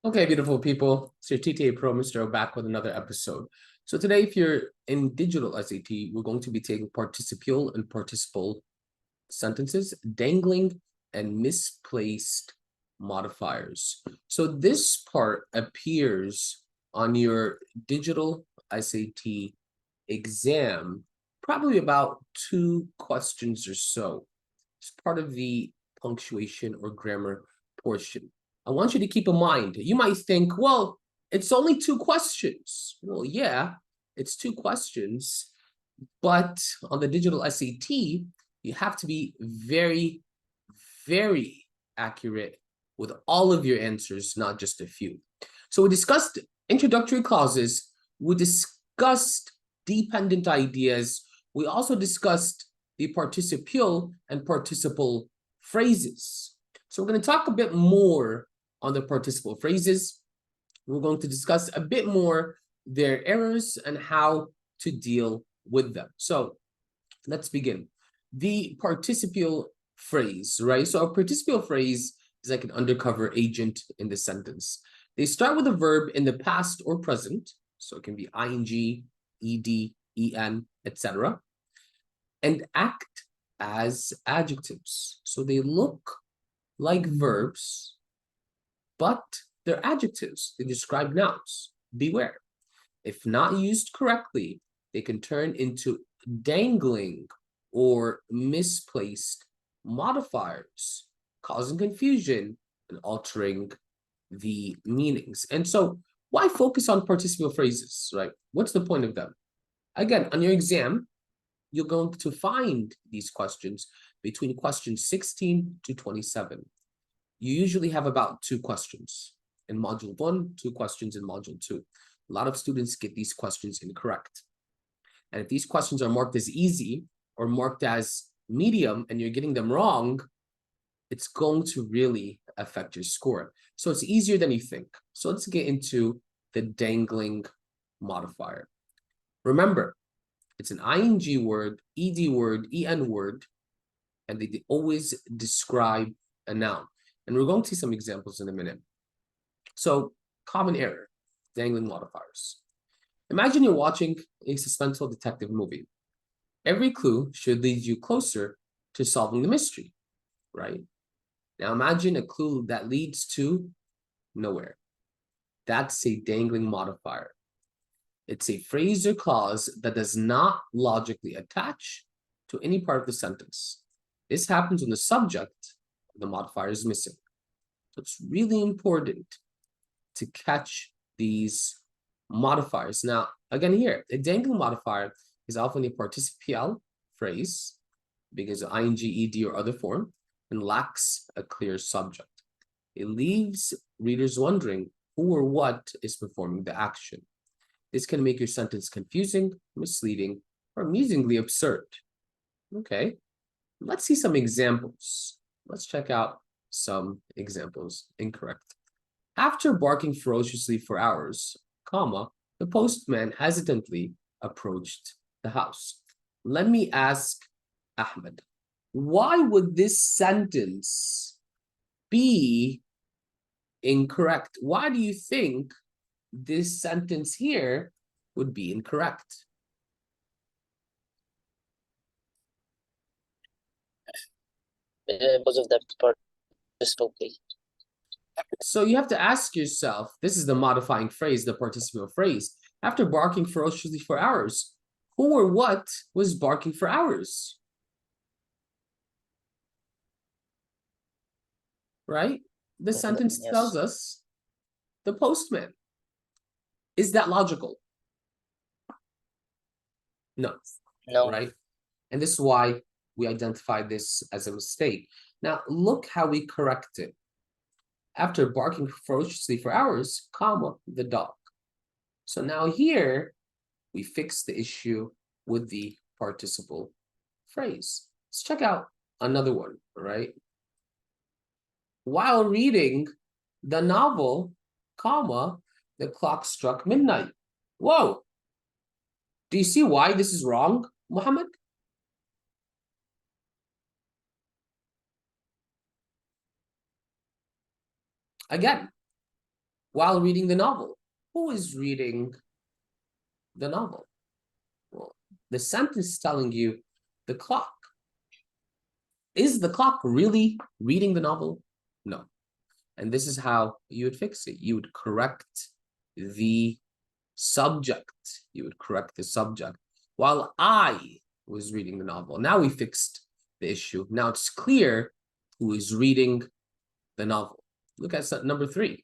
Okay, beautiful people. It's your TTA Pro, Mr. O, back with another episode. So today, if you're in digital SAT, we're going to be taking participial and participle sentences, dangling and misplaced modifiers. So this part appears on your digital SAT exam, probably about 2 questions or so. It's part of the punctuation or grammar portion. I want you to keep in mind, you might think, well, it's only 2 questions. Well, yeah, it's 2 questions, but on the digital SAT, you have to be very, very accurate with all of your answers, not just a few. So we discussed introductory clauses, we discussed dependent ideas, we also discussed the participial and participle phrases. So we're going to talk a bit more on the participle phrases. We're going to discuss a bit more their errors and how to deal with them. So let's begin. The participial phrase, right? So a participial phrase is like an undercover agent in the sentence. They start with a verb in the past or present. So it can be ing, ed, en, etc. And act as adjectives. So they look like verbs, but they're adjectives. They describe nouns. Beware. If not used correctly, they can turn into dangling or misplaced modifiers, causing confusion and altering the meanings. And so why focus on participial phrases, right? What's the point of them? Again, on your exam, you're going to find these questions between questions 16 to 27. You usually have about 2 questions in module 1, 2 questions in module 2. A lot of students get these questions incorrect. And if these questions are marked as easy or marked as medium and you're getting them wrong, it's going to really affect your score. So it's easier than you think. So let's get into the dangling modifier. Remember, it's an ing word, ed word, en word, and they always describe a noun. And we're going to see some examples in a minute. So, common error, dangling modifiers. Imagine you're watching a suspenseful detective movie. Every clue should lead you closer to solving the mystery, right? Now imagine a clue that leads to nowhere. That's a dangling modifier. It's a phrase or clause that does not logically attach to any part of the sentence. This happens when the subject of the modifier is missing. So it's really important to catch these modifiers. Now, again here, a dangling modifier is often a participial phrase because of ing, ed, or other form, and lacks a clear subject. It leaves readers wondering who or what is performing the action. This can make your sentence confusing, misleading, or amusingly absurd. Okay, let's see some examples. Let's check out some examples. Incorrect. After barking ferociously for hours, comma, the postman hesitantly approached the house. Let me ask Ahmed, why would this sentence be incorrect? Why do you think this sentence here would be incorrect? Because of the participle case. So you have to ask yourself, this is the modifying phrase, the participial phrase. After barking ferociously for hours, who or what was barking for hours? Right? The sentence Yes. tells us the postman. Is that logical? No. No. Right? And this is why we identify this as a mistake. Now, look how we correct it. After barking ferociously for hours, comma, the dog. So now here, we fix the issue with the participle phrase. Let's check out another one, right? While reading the novel, comma, the clock struck midnight. Whoa! Do you see why this is wrong, Muhammad? Again, while reading the novel. Who is reading the novel? Well, the sentence is telling you the clock. Is the clock really reading the novel? No. And this is how you would fix it. You would correct the subject. You would correct the subject while I was reading the novel. Now we fixed the issue. Now it's clear who is reading the novel. Look at number 3.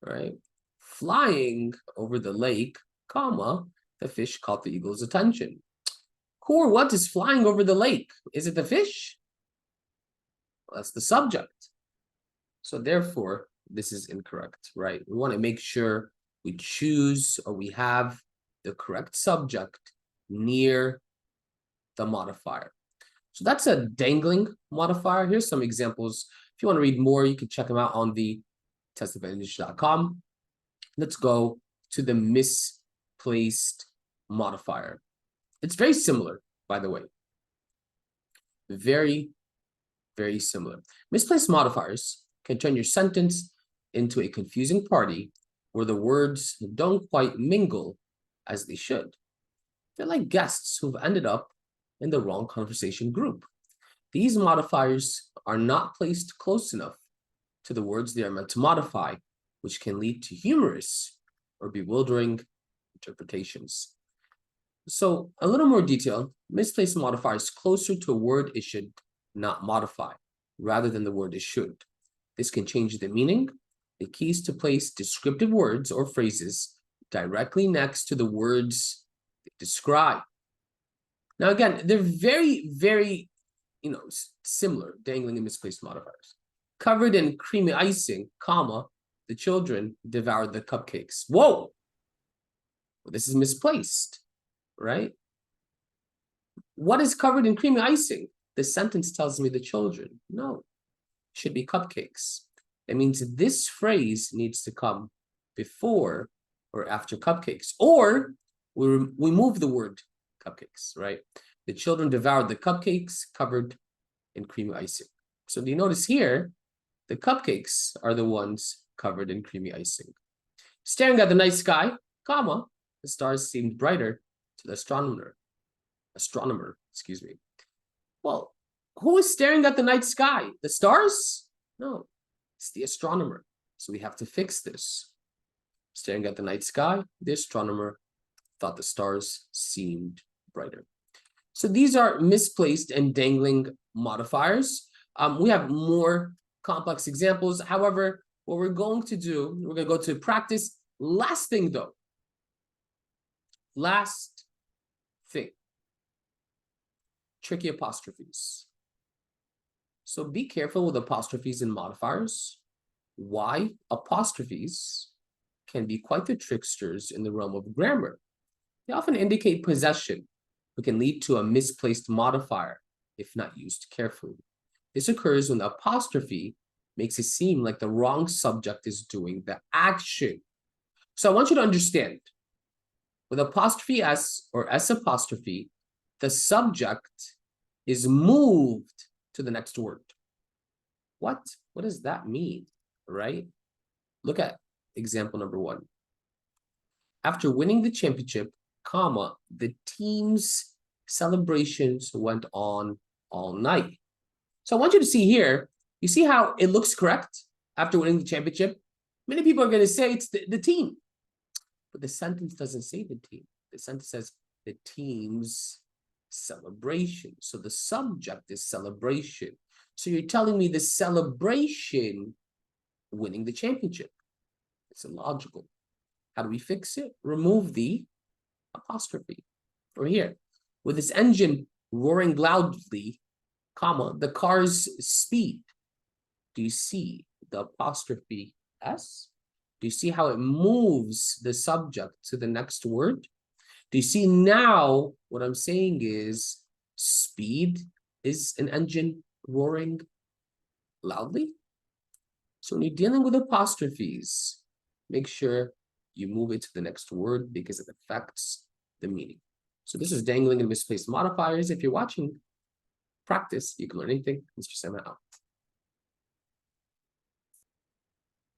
All right. Flying over the lake, comma, the fish caught the eagle's attention. Who or what is flying over the lake? Is it the fish? Well, that's the subject. So therefore, this is incorrect, right? We want to make sure we choose or we have the correct subject near the modifier. So that's a dangling modifier. Here's some examples. If you want to read more, you can check them out on the testadvantage.com. Let's go to the misplaced modifier. It's very similar, by the way. Very, very similar. Misplaced modifiers can turn your sentence into a confusing party where the words don't quite mingle as they should. They're like guests who've ended up in the wrong conversation group. These modifiers are not placed close enough to the words they are meant to modify, which can lead to humorous or bewildering interpretations. So a little more detail, misplaced modifiers closer to a word it should not modify, rather than the word it should. This can change the meaning. The key is to place descriptive words or phrases directly next to the words they describe. Now, again, they're very, very, similar, dangling and misplaced modifiers. Covered in creamy icing, comma, the children devoured the cupcakes. Whoa! Well, this is misplaced, right? What is covered in creamy icing? The sentence tells me the children. No, it should be cupcakes. That means this phrase needs to come before or after cupcakes, or we move the word cupcakes, right? The children devoured the cupcakes covered in creamy icing. So do you notice here, the cupcakes are the ones covered in creamy icing. Staring at the night sky, comma, the stars seemed brighter to the astronomer, excuse me. Well, who is staring at the night sky? The stars? No, it's the astronomer. So we have to fix this. Staring at the night sky, the astronomer thought the stars seemed brighter. So these are misplaced and dangling modifiers. We have more complex examples. However, what we're going to do, we're going to go to practice. Last thing though. Last thing. Tricky apostrophes. So be careful with apostrophes and modifiers. Why? Apostrophes can be quite the tricksters in the realm of grammar. They often indicate possession, but can lead to a misplaced modifier if not used carefully. This occurs when the apostrophe makes it seem like the wrong subject is doing the action. So I want you to understand, with apostrophe S or S apostrophe, the subject is moved to the next word. What does that mean, right? Look at example number 1. After winning the championship, comma, the team's celebrations went on all night. So I want you to see here, you see how it looks correct after winning the championship? Many people are going to say it's the team. But the sentence doesn't say the team. The sentence says the team's celebration. So the subject is celebration. So you're telling me the celebration winning the championship. It's illogical. How do we fix it? Remove the apostrophe. Or here, with its engine roaring loudly, comma, the car's speed. Do you see the apostrophe S? Do you see how it moves the subject to the next word? Do you see now what I'm saying is speed is an engine roaring loudly? So when you're dealing with apostrophes, make sure you move it to the next word because it affects the meaning. So this is dangling and misplaced modifiers. If you're watching practice, you can learn anything. Mr. Sama out.